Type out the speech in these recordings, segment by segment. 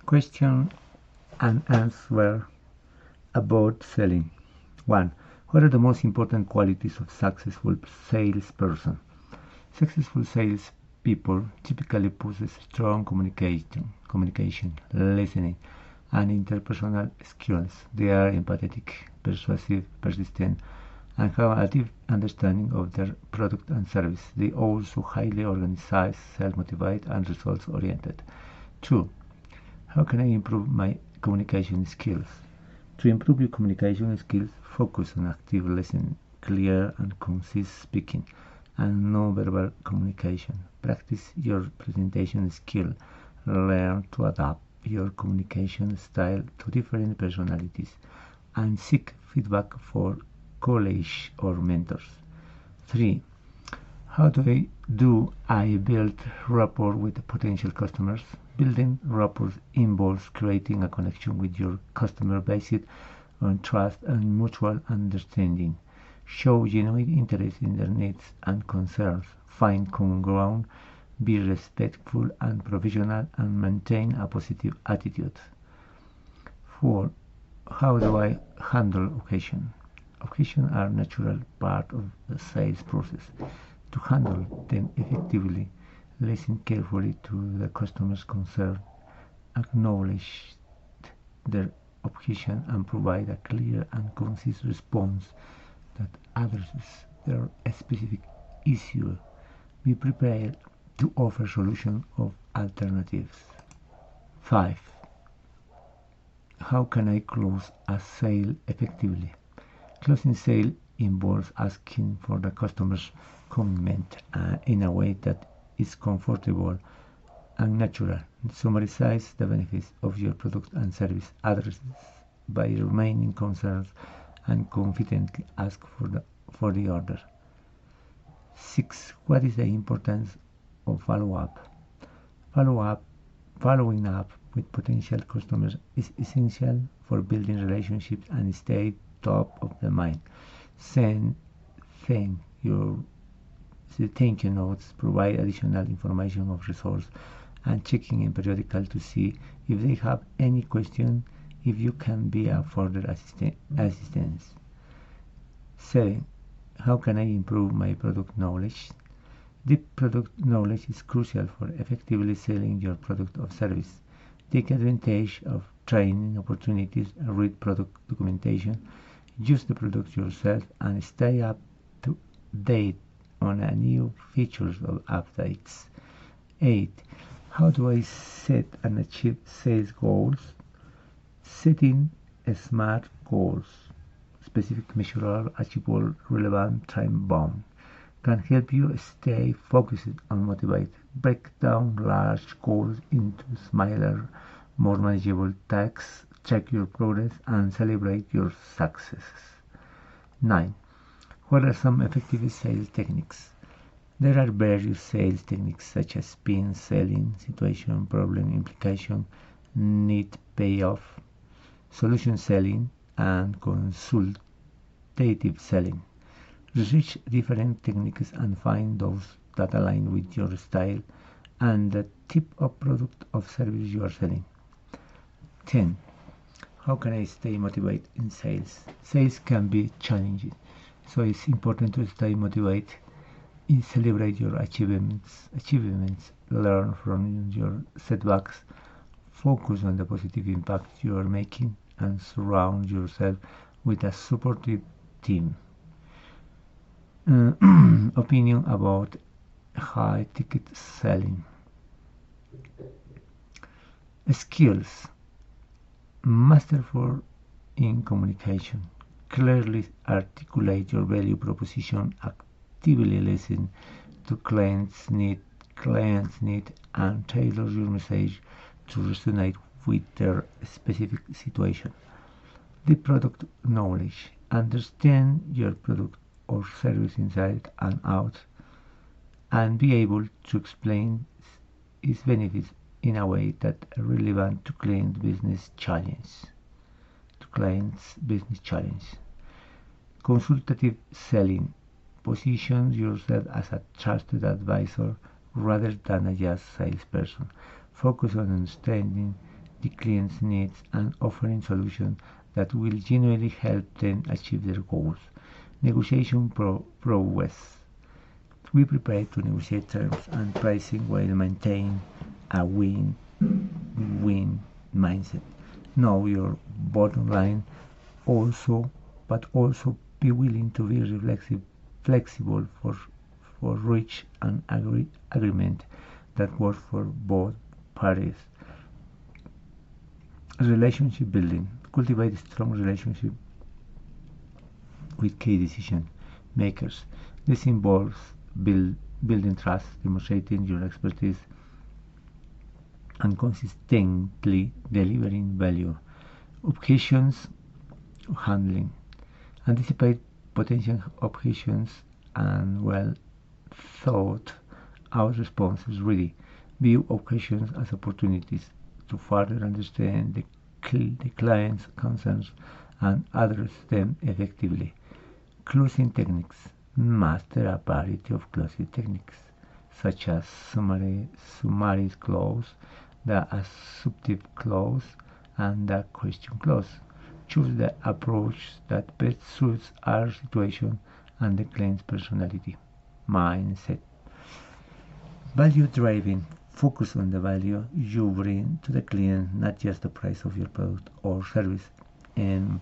Question and answer about selling. 1. What are the most important qualities of successful salesperson? Successful salespeople typically possess strong communication, listening, and interpersonal skills. They are empathetic, persuasive, persistent, and have a deep understanding of their product and service. They also highly organized, self-motivated, and results-oriented. 2. How can I improve my communication skills? To improve your communication skills, focus on active listening, clear and concise speaking, and non-verbal communication. Practice your presentation skill. Learn to adapt your communication style to different personalities, and seek feedback for colleagues or mentors. 3. How do I build rapport with potential customers? Building rapport involves creating a connection with your customer based on trust and mutual understanding. Show genuine interest in their needs and concerns. Find common ground. Be respectful and professional, and maintain a positive attitude. 4. How do I handle occasion? Occasions are a natural part of the sales process. To handle them effectively, listen carefully to the customer's concern, acknowledge their objection, and provide a clear and concise response that addresses their specific issue. Be prepared to offer solutions of alternatives. 5. How can I close a sale effectively? Closing sale involves asking for the customer's commitment in a way that is comfortable and natural. Summarize the benefits of your product and service, address by remaining concerned, and confidently ask for the order. 6. What is the importance of follow-up? Following up with potential customers is essential for building relationships and stay top of the mind. Send thank you notes, provide additional information of resource, and checking in periodically to see if they have any question, if you can be a further assistance. 7. How can I improve my product knowledge? Deep product knowledge is crucial for effectively selling your product or service. Take advantage of training opportunities, read product documentation, use the product yourself, and stay up to date on new features or updates. 8. How do I set and achieve sales goals? Setting SMART goals, specific, measurable, achievable, relevant, time-bound, can help you stay focused and motivated. Break down large goals into smaller, more manageable tasks, track your progress, and celebrate your successes. 9. What are some effective sales techniques? There are various sales techniques such as spin selling, situation, problem, implication, need, payoff, solution selling, and consultative selling. Research different techniques and find those that align with your style and the type of product or service you are selling. 10. How can I stay motivated in sales? Sales can be challenging, so it's important to stay motivated. Celebrate your achievements, learn from your setbacks, focus on the positive impact you are making, and surround yourself with a supportive team. Opinion about high ticket selling. Skills. Masterful in communication. Clearly articulate your value proposition. Actively listen to clients' need, and tailor your message to resonate with their specific situation. The product knowledge. Understand your product or service inside and out, and be able to explain its benefits in a way that are relevant to clients' business challenge. Consultative selling. Position yourself as a trusted advisor rather than a just salesperson. Focus on understanding the client's needs and offering solutions that will genuinely help them achieve their goals. Negotiation prowess. We prepare to negotiate terms and pricing while maintaining a win-win mindset. Know your bottom line but also be willing to be flexible for reach an agreement that works for both parties. Relationship building. Cultivate a strong relationship with key decision makers. This involves building trust, demonstrating your expertise, and consistently delivering value. Objections handling. Anticipate potential objections and well thought out responses ready. View objections as opportunities to further understand the client's concerns and address them effectively. Closing techniques. Master a variety of closing techniques, such as summary clause, the assumptive clause, and the question clause. Choose the approach that best suits our situation and the client's personality. Mindset. Value driving. Focus on the value you bring to the client, not just the price of your product or service. And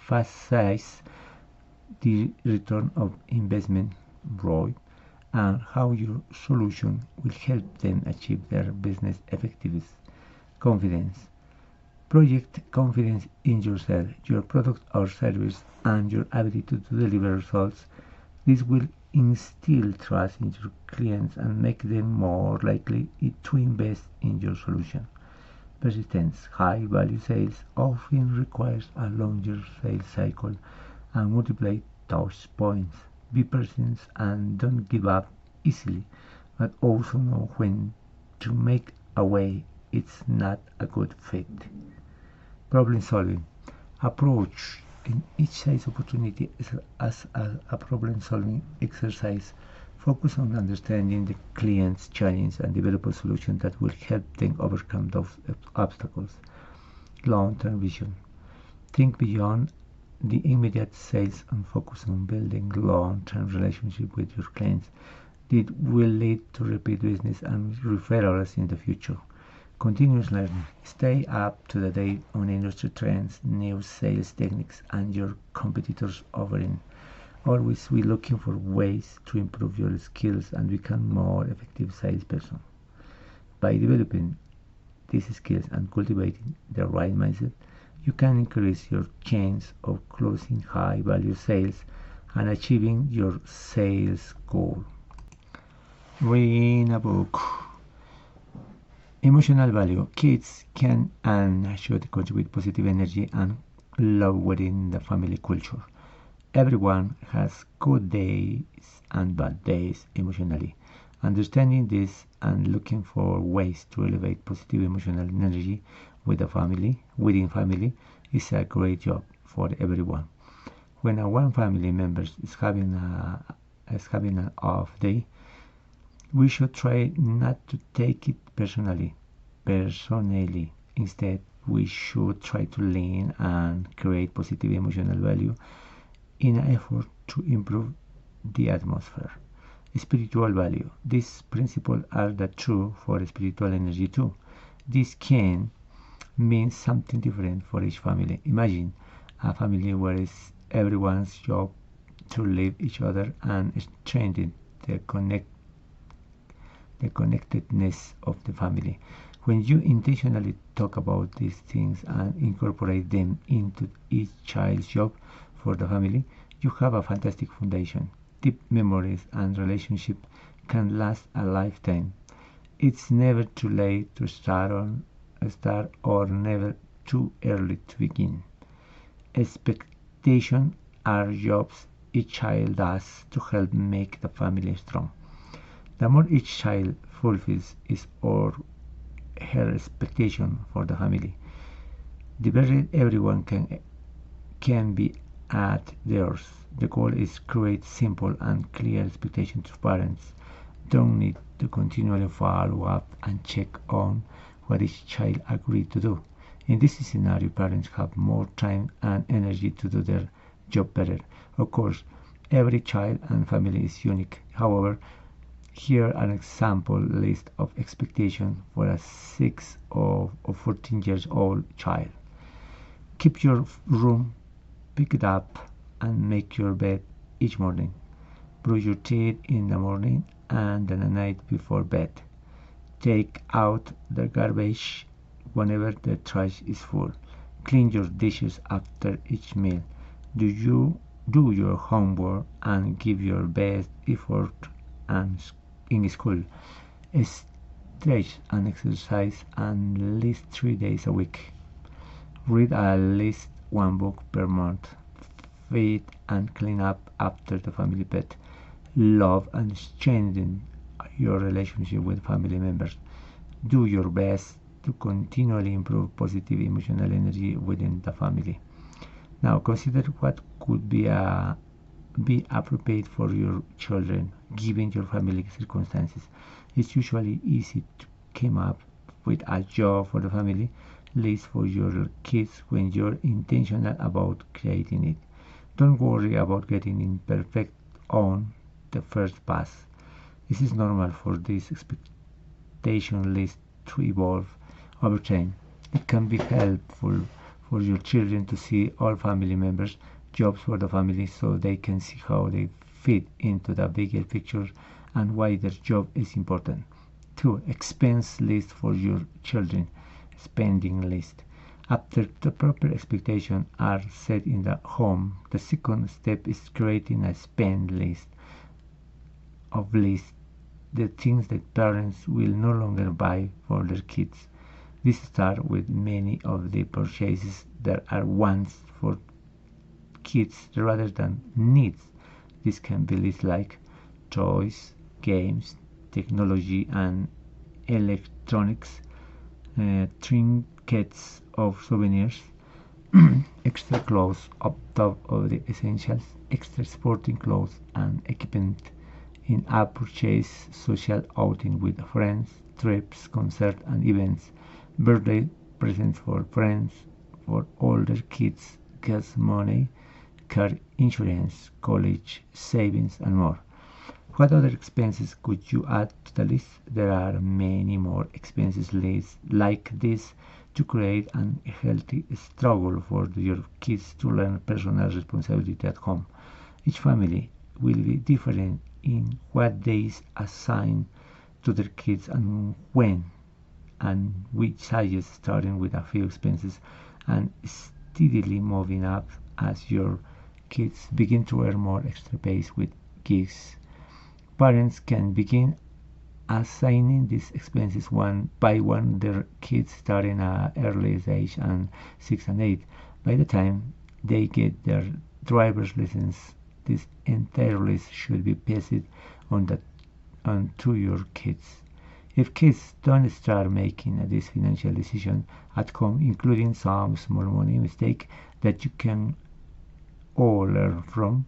emphasize the return of investment ROI and how your solution will help them achieve their business objectives. Confidence. Project confidence in yourself, your product or service, and your ability to deliver results. This will instill trust in your clients and make them more likely to invest in your solution. Persistence. High value sales often requires a longer sales cycle and multiple touch points. Be persistent and don't give up easily, but also know when to make away it's not a good fit. Problem solving. Approach in each sales opportunity as a problem solving exercise. Focus on understanding the client's challenge and develop a solution that will help them overcome those obstacles. Long-term vision. Think beyond the immediate sales and focus on building long-term relationship with your clients that will lead to repeat business and referrals in the future. Continuous learning. Stay up to date on industry trends, new sales techniques, and your competitors' offering. Always be looking for ways to improve your skills and become more effective salesperson. By developing these skills and cultivating the right mindset, you can increase your chance of closing high-value sales and achieving your sales goal. Reading a book. Emotional value. Kids can and should contribute positive energy and love within the family culture. Everyone has good days and bad days emotionally. Understanding this and looking for ways to elevate positive emotional energy within family is a great job for everyone. When one family member is having an off day, we should try not to take it personally. Instead, we should try to lean and create positive emotional value in an effort to improve the atmosphere. Spiritual value. These principles are true for spiritual energy too. This can mean something different for each family. Imagine a family where it's everyone's job to live each other and strengthen the connectedness of the family. When you intentionally talk about these things and incorporate them into each child's job for the family, you have a fantastic foundation. Deep memories and relationships can last a lifetime. It's never too late to start or never too early to begin. Expectations are jobs each child does to help make the family strong. The more each child fulfills his or her expectation for the family, the better everyone can be at theirs. The goal is create simple and clear expectations to parents. Don't need to continually follow up and check on what each child agreed to do. In this scenario, parents have more time and energy to do their job better. Of course, every child and family is unique. However, here an example list of expectations for a 6 or 14 years old child. Keep your room picked up and make your bed each morning. Brush your teeth in the morning and the night before bed. Take out the garbage whenever the trash is full. Clean your dishes after each meal. Do your homework and give your best effort in school. Stretch and exercise at least 3 days a week. Read at least one book per month. Feed and clean up after the family pet. Love and strengthen your relationship with family members. Do your best to continually improve positive emotional energy within the family. Now consider what could be appropriate for your children given your family circumstances. It's usually easy to come up with a job for the family list for your kids when you're intentional about creating it. Don't worry about getting it perfect on the first pass. This is normal for this expectation list to evolve over time. It can be helpful for your children to see all family members' jobs for the family so they can see how they fit into the bigger picture and why their job is important. 2. Expense list for your children. Spending list. After the proper expectations are set in the home, the second step is creating a spend list the things that parents will no longer buy for their kids. This starts with many of the purchases that are wants for kids rather than needs. This can be lists like toys, games, technology and electronics, trinkets of souvenirs, extra clothes on top of the essentials, extra sporting clothes and equipment, in-app purchase, social outing with friends, trips, concerts and events, birthday presents for friends, for older kids, gas money, car insurance, college savings and more. What other expenses could you add to the list? There are many more expenses lists like this to create a healthy struggle for your kids to learn personal responsibility at home. Each family will be different in what days assign to their kids and when, and we suggest starting with a few expenses and steadily moving up as your kids begin to earn more extra pay with gigs. Parents can begin assigning these expenses one by one their kids starting at early age and 6 and 8. By the time they get their driver's license, this entire list should be passed on to your kids. If kids don't start making this financial decision at home, including some small money mistake that you can all learn from,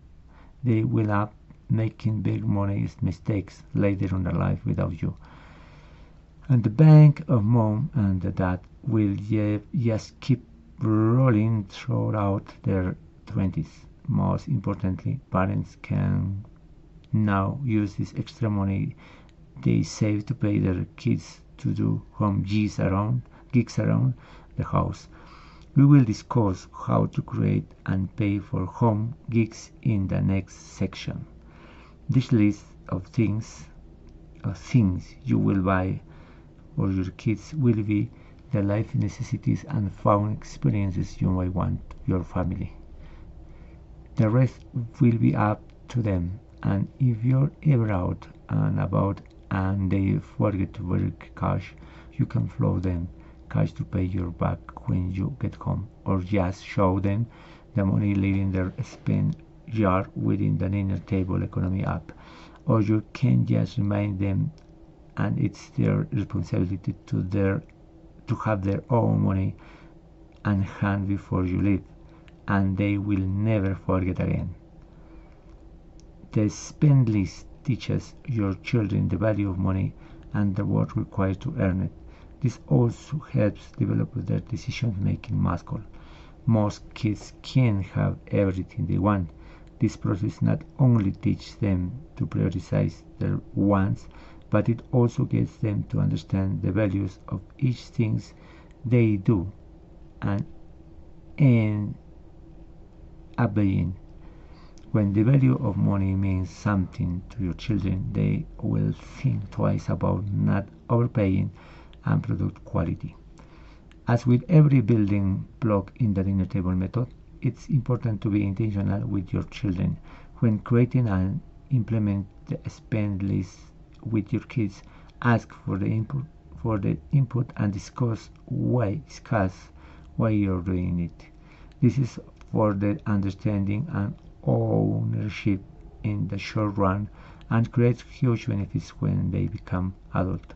they will up making big money mistakes later on their life without you. And the bank of mom and dad will just keep rolling throughout their 20s. Most importantly, parents can now use this extra money they save to pay their kids to do home gigs around the house. We will discuss how to create and pay for home gigs in the next section. This list of things you will buy for your kids will be the life necessities and fun experiences you might want your family. The rest will be up to them, and if you're ever out and about and they forget to bring cash, you can flow them cash to pay your back when you get home, or just show them the money leaving their spend jar within the dinner table economy app, or you can just remind them and it's their responsibility to have their own money on hand before you leave, and they will never forget again. The spend list teaches your children the value of money and the work required to earn it. This also helps develop their decision-making muscle. Most kids can have everything they want. This process not only teaches them to prioritize their wants, but it also gets them to understand the values of each thing they do and end up buying. When the value of money means something to your children, they will think twice about not overpaying and product quality. As with every building block in the dinner table method, it's important to be intentional with your children. When creating and implement the spend list with your kids, ask for the input and discuss why you're doing it. This is for the understanding and ownership in the short run and creates huge benefits when they become adult.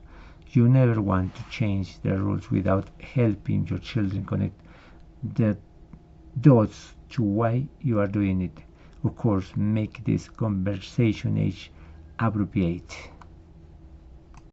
You never want to change the rules without helping your children connect the dots to why you are doing it. Of course, make this conversation age appropriate.